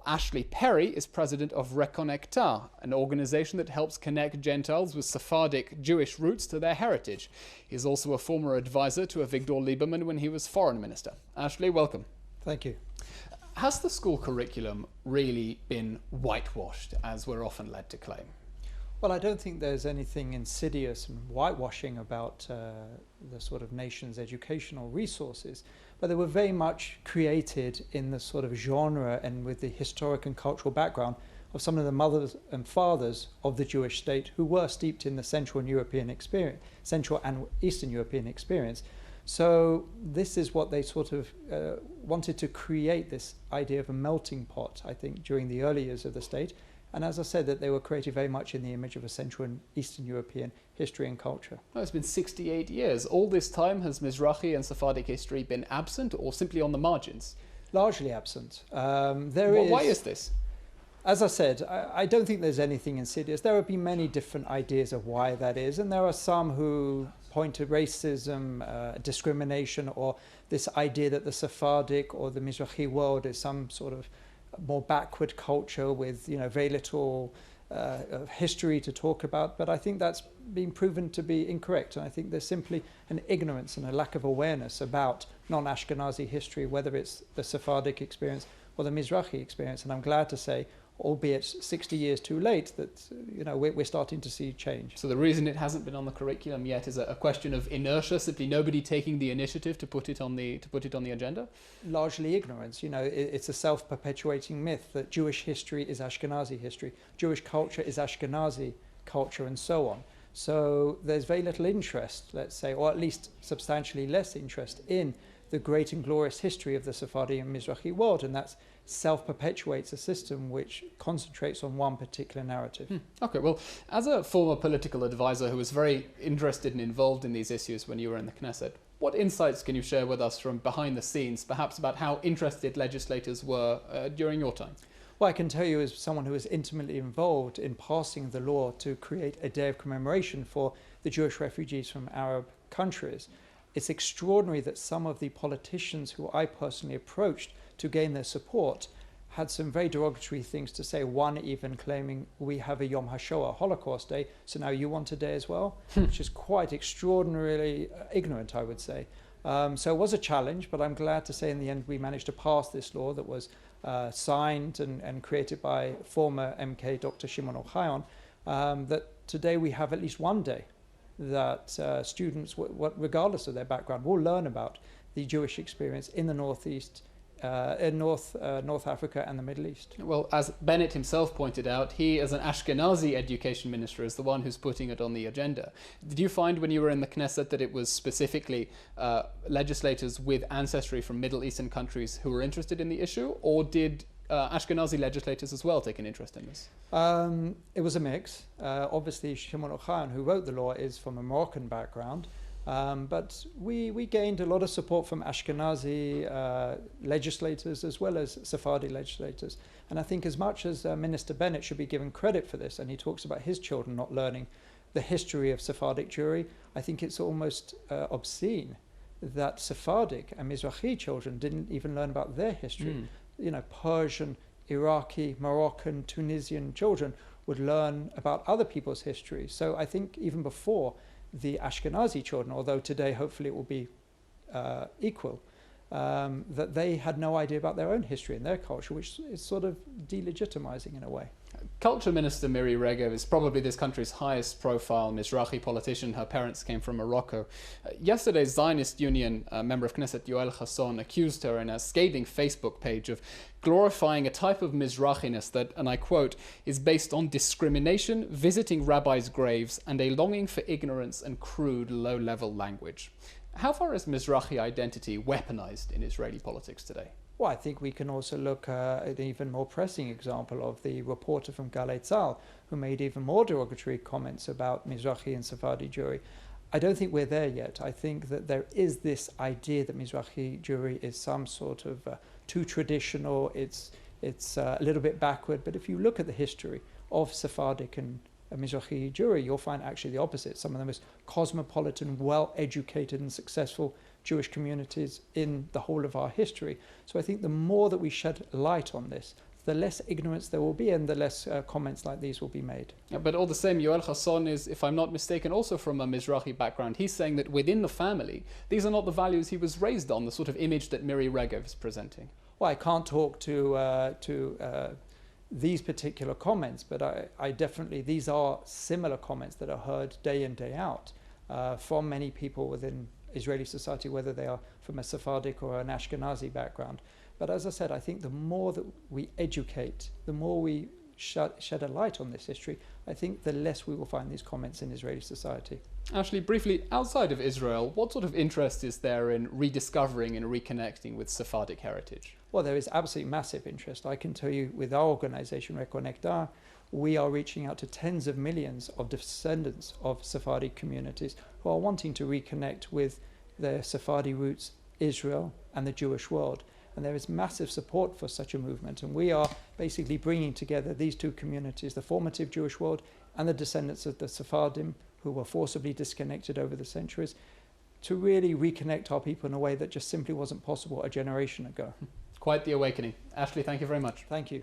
Well, Ashley Perry is president of Reconectar, an organization that helps connect Gentiles with Sephardic Jewish roots to their heritage. He's also a former advisor to Avigdor Lieberman when he was foreign minister. Ashley, welcome. Thank you. Has the school curriculum really been whitewashed, as we're often led to claim? Well, I don't think there's anything insidious and whitewashing about the sort of nation's educational resources, but they were very much created in the sort of genre and with the historic and cultural background of some of the mothers and fathers of the Jewish state who were steeped in the Central and Eastern European experience. So this is what they sort of wanted to create, this idea of a melting pot, I think, during the early years of the state. And as I said, that they were created very much in the image of a Central and Eastern European history and culture. Well, it's been 68 years. All this time, has Mizrahi and Sephardic history been absent or simply on the margins? Largely absent. Why is this? As I said, I don't think there's anything insidious. There have been many different ideas of why that is, and there are some who point to racism, discrimination, or this idea that the Sephardic or the Mizrahi world is some sort of more backward culture with very little history to talk about. But I think that's been proven to be incorrect, and I think there's simply an ignorance and a lack of awareness about non-Ashkenazi history, whether it's the Sephardic experience or the Mizrahi experience. And I'm glad to say, albeit 60 years too late, that we're starting to see change. So the reason it hasn't been on the curriculum yet is a question of inertia, simply nobody taking the initiative to put it on the agenda? Largely ignorance. It's a self-perpetuating myth that Jewish history is Ashkenazi history, Jewish culture is Ashkenazi culture, and so on. So there's very little interest, let's say, or at least substantially less interest in the great and glorious history of the Sephardi and Mizrahi world, and that self-perpetuates a system which concentrates on one particular narrative. Okay, well, as a former political advisor who was very interested and involved in these issues when you were in the Knesset, what insights can you share with us from behind the scenes, perhaps about how interested legislators were during your time? Well, I can tell you, as someone who was intimately involved in passing the law to create a day of commemoration for the Jewish refugees from Arab countries, it's extraordinary that some of the politicians who I personally approached to gain their support had some very derogatory things to say, one even claiming we have a Yom HaShoah, Holocaust Day, so now you want a day as well, which is quite extraordinarily ignorant, I would say. So it was a challenge, but I'm glad to say in the end we managed to pass this law that was signed and created by former MK Dr. Shimon Ochayon, that today we have at least one day that students, regardless of their background, will learn about the Jewish experience in the Northeast, in North Africa and the Middle East. Well, as Bennett himself pointed out, he, as an Ashkenazi education minister, is the one who's putting it on the agenda. Did you find when you were in the Knesset that it was specifically legislators with ancestry from Middle Eastern countries who were interested in the issue, or did Ashkenazi legislators as well take an interest in this? It was a mix. Obviously, Shimon Ochayon, who wrote the law, is from a Moroccan background. But we gained a lot of support from Ashkenazi legislators as well as Sephardi legislators. And I think as much as Minister Bennett should be given credit for this, and he talks about his children not learning the history of Sephardic Jewry, I think it's almost obscene that Sephardic and Mizrahi children didn't even learn about their history. Persian, Iraqi, Moroccan, Tunisian children would learn about other people's history. So I think even before the Ashkenazi children, although today hopefully it will be equal, that they had no idea about their own history and their culture, which is sort of delegitimizing in a way. Culture Minister Miri Regev is probably this country's highest profile Mizrahi politician. Her parents came from Morocco. Yesterday's Zionist Union member of Knesset, Yoel Hasson, accused her in a scathing Facebook page of glorifying a type of Mizrahiness that, and I quote, is based on discrimination, visiting rabbis' graves, and a longing for ignorance and crude, low-level language. How far is Mizrahi identity weaponized in Israeli politics today? Well, I think we can also look at an even more pressing example of the reporter from Galei Tzahal, who made even more derogatory comments about Mizrahi and Sephardi Jewry. I don't think we're there yet. I think that there is this idea that Mizrahi Jewry is some sort of too traditional, it's a little bit backward. But if you look at the history of Sephardic and Mizrahi Jewry, you'll find actually the opposite. Some of the most cosmopolitan, well-educated and successful Jewish communities in the whole of our history. So I think the more that we shed light on this, the less ignorance there will be and the less comments like these will be made. Yeah, but all the same, Yoel Hassan is, if I'm not mistaken, also from a Mizrahi background. He's saying that within the family, these are not the values he was raised on, the sort of image that Miri Regev is presenting. Well, I can't talk to these particular comments, but I definitely, these are similar comments that are heard day in, day out from many people within Israeli society, whether they are from a Sephardic or an Ashkenazi background. But as I said, I think the more that we educate, the more we shed a light on this history, I think the less we will find these comments in Israeli society. Ashley, briefly, outside of Israel, what sort of interest is there in rediscovering and reconnecting with Sephardic heritage? Well, there is absolutely massive interest. I can tell you with our organization, Reconectar, we are reaching out to tens of millions of descendants of Sephardic communities who are wanting to reconnect with their Sephardi roots, Israel, and the Jewish world. And there is massive support for such a movement. And we are basically bringing together these two communities, the formative Jewish world and the descendants of the Sephardim, who were forcibly disconnected over the centuries, to really reconnect our people in a way that just simply wasn't possible a generation ago. Quite the awakening. Ashley, thank you very much. Thank you.